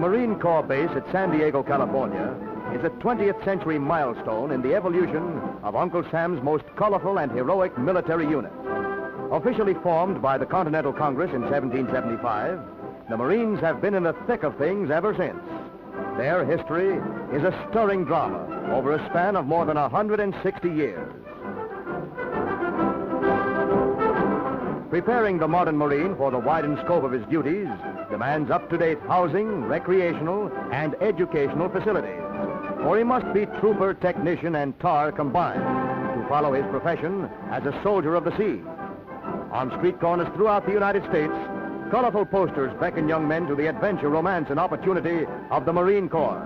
Marine Corps base at San Diego, California, is a 20th century milestone in the evolution of Uncle Sam's most colorful and heroic military unit. Officially formed by the Continental Congress in 1775, the Marines have been in the thick of things ever since. Their history is a stirring drama over a span of more than 160 years. Preparing the modern Marine for the widened scope of his duties demands up-to-date housing, recreational, and educational facilities. For he must be trooper, technician, and tar combined to follow his profession as a soldier of the sea. On street corners throughout the United States, colorful posters beckon young men to the adventure, romance, and opportunity of the Marine Corps.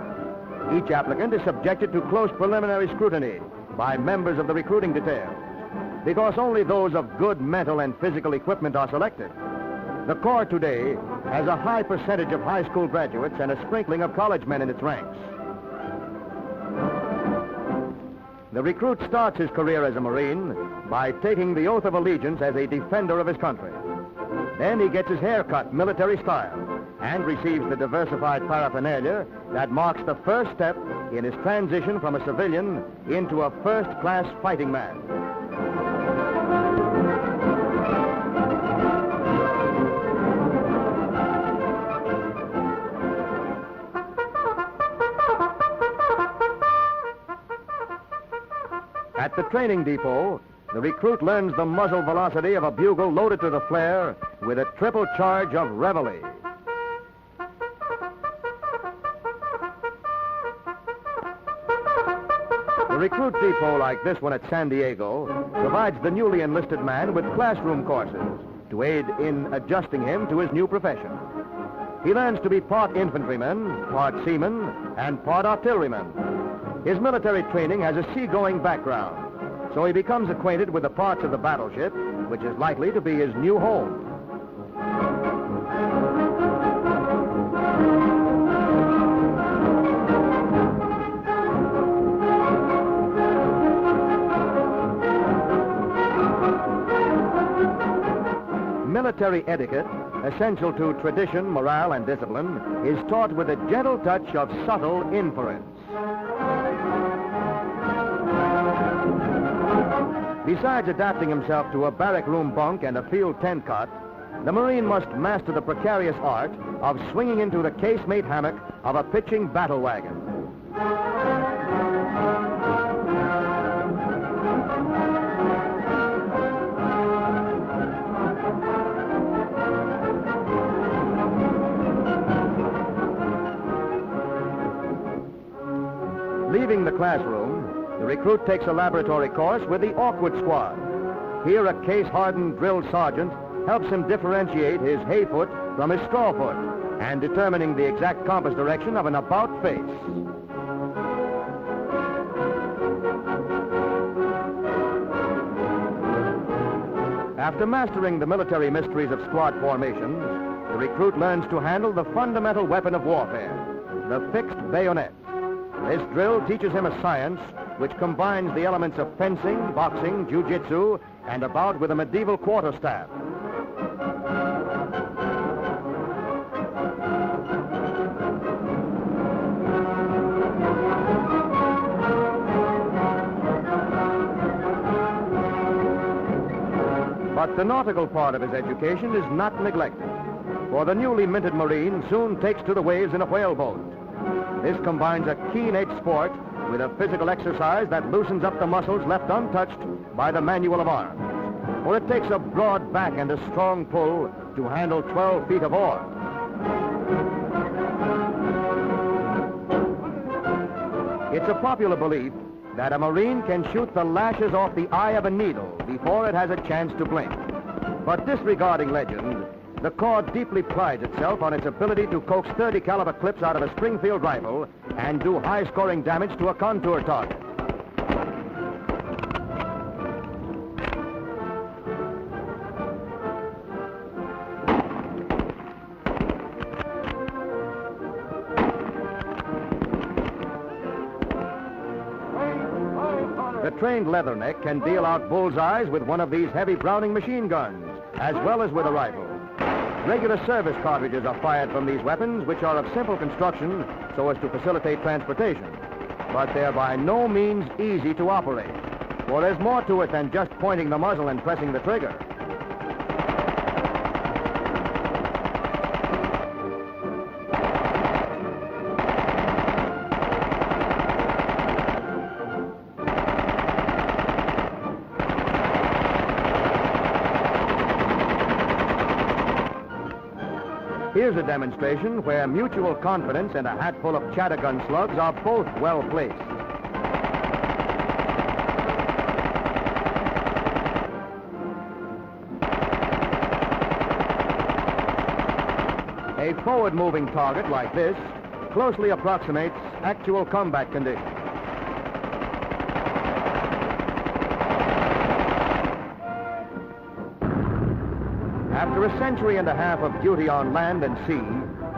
Each applicant is subjected to close preliminary scrutiny by members of the recruiting detail, because only those of good mental and physical equipment are selected. The Corps today has a high percentage of high school graduates and a sprinkling of college men in its ranks. The recruit starts his career as a Marine by taking the oath of allegiance as a defender of his country. Then he gets his hair cut military style and receives the diversified paraphernalia that marks the first step in his transition from a civilian into a first-class fighting man. At the training depot, the recruit learns the muzzle velocity of a bugle loaded to the flare with a triple charge of reveille. The recruit depot like this one at San Diego provides the newly enlisted man with classroom courses to aid in adjusting him to his new profession. He learns to be part infantryman, part seaman, and part artilleryman. His military training has a seagoing background, so he becomes acquainted with the parts of the battleship, which is likely to be his new home. Military etiquette, essential to tradition, morale, and discipline, is taught with a gentle touch of subtle inference. Besides adapting himself to a barrack room bunk and a field tent cot, the Marine must master the precarious art of swinging into the casemate hammock of a pitching battle wagon. Leaving the classroom, the recruit takes a laboratory course with the awkward squad. Here, a case-hardened drill sergeant helps him differentiate his hay foot from his straw foot and determining the exact compass direction of an about face. After mastering the military mysteries of squad formations, the recruit learns to handle the fundamental weapon of warfare, the fixed bayonet. This drill teaches him a science which combines the elements of fencing, boxing, jiu-jitsu, and a bout with a medieval quarterstaff. But the nautical part of his education is not neglected, for the newly minted Marine soon takes to the waves in a whaleboat. This combines a keen-edged sport with a physical exercise that loosens up the muscles left untouched by the manual of arms. For it takes a broad back and a strong pull to handle 12 feet of oar. It's a popular belief that a Marine can shoot the lashes off the eye of a needle before it has a chance to blink. But disregarding legend, the Corps deeply prides itself on its ability to coax 30 caliber clips out of a Springfield rifle and do high-scoring damage to a contour target. The trained leatherneck can deal out bullseyes with one of these heavy Browning machine guns, as well as with a rifle. Regular service cartridges are fired from these weapons, which are of simple construction so as to facilitate transportation. But they're by no means easy to operate, for there's more to it than just pointing the muzzle and pressing the trigger. Here's a demonstration where mutual confidence and a hatful of chattergun slugs are both well placed. A forward-moving target like this closely approximates actual combat conditions. After a century and a half of duty on land and sea,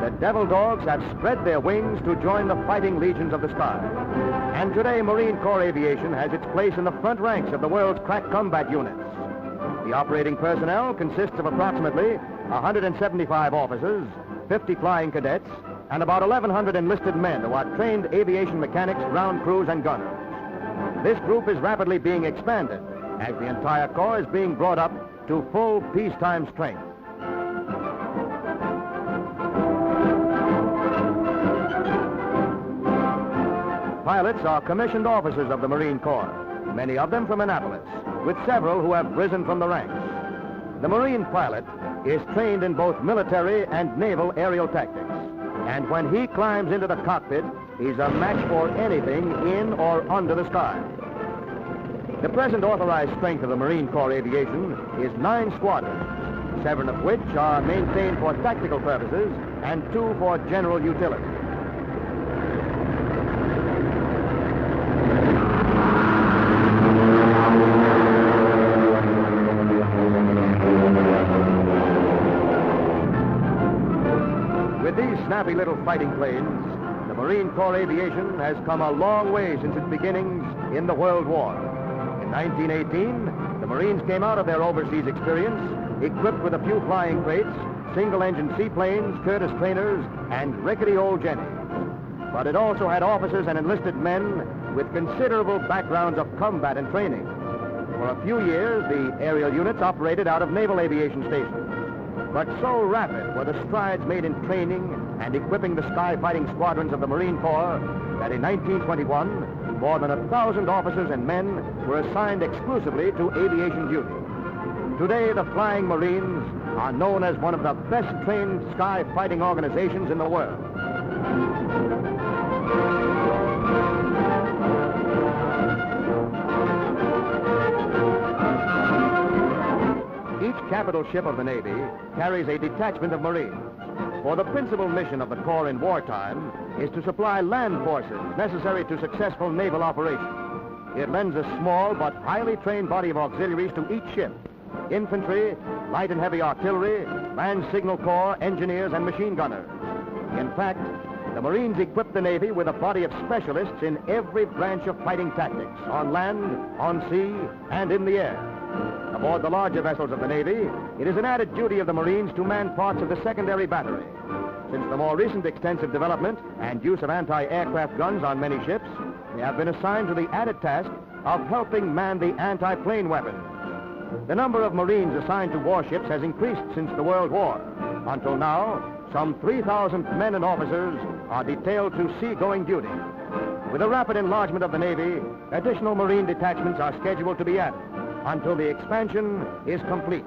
the Devil Dogs have spread their wings to join the fighting legions of the sky. And today, Marine Corps Aviation has its place in the front ranks of the world's crack combat units. The operating personnel consists of approximately 175 officers, 50 flying cadets, and about 1,100 enlisted men who are trained aviation mechanics, ground crews, and gunners. This group is rapidly being expanded as the entire Corps is being brought up to full peacetime strength. Pilots are commissioned officers of the Marine Corps, many of them from Annapolis, with several who have risen from the ranks. The Marine pilot is trained in both military and naval aerial tactics, and when he climbs into the cockpit, he's a match for anything in or under the sky. The present authorized strength of the Marine Corps Aviation is 9 squadrons, 7 of which are maintained for tactical purposes and 2 for general utility. With these snappy little fighting planes, the Marine Corps Aviation has come a long way since its beginnings in the World War. In 1918, the Marines came out of their overseas experience equipped with a few flying crates, single-engine seaplanes, Curtiss trainers, and rickety old jennies. But it also had officers and enlisted men with considerable backgrounds of combat and training. For a few years, the aerial units operated out of naval aviation stations. But so rapid were the strides made in training and equipping the sky-fighting squadrons of the Marine Corps that in 1921, more than 1,000 officers and men were assigned exclusively to aviation duty. Today, the Flying Marines are known as one of the best-trained sky-fighting organizations in the world. Each capital ship of the Navy carries a detachment of Marines. For the principal mission of the Corps in wartime is to supply land forces necessary to successful naval operations. It lends a small but highly trained body of auxiliaries to each ship: infantry, light and heavy artillery, land signal corps, engineers, and machine gunners. In fact, the Marines equip the Navy with a body of specialists in every branch of fighting tactics, on land, on sea, and in the air. Aboard the larger vessels of the Navy, it is an added duty of the Marines to man parts of the secondary battery. Since the more recent extensive development and use of anti-aircraft guns on many ships, they have been assigned to the added task of helping man the anti-plane weapons. The number of Marines assigned to warships has increased since the World War. Until now, some 3,000 men and officers are detailed to seagoing duty. With the rapid enlargement of the Navy, additional Marine detachments are scheduled to be added until the expansion is complete.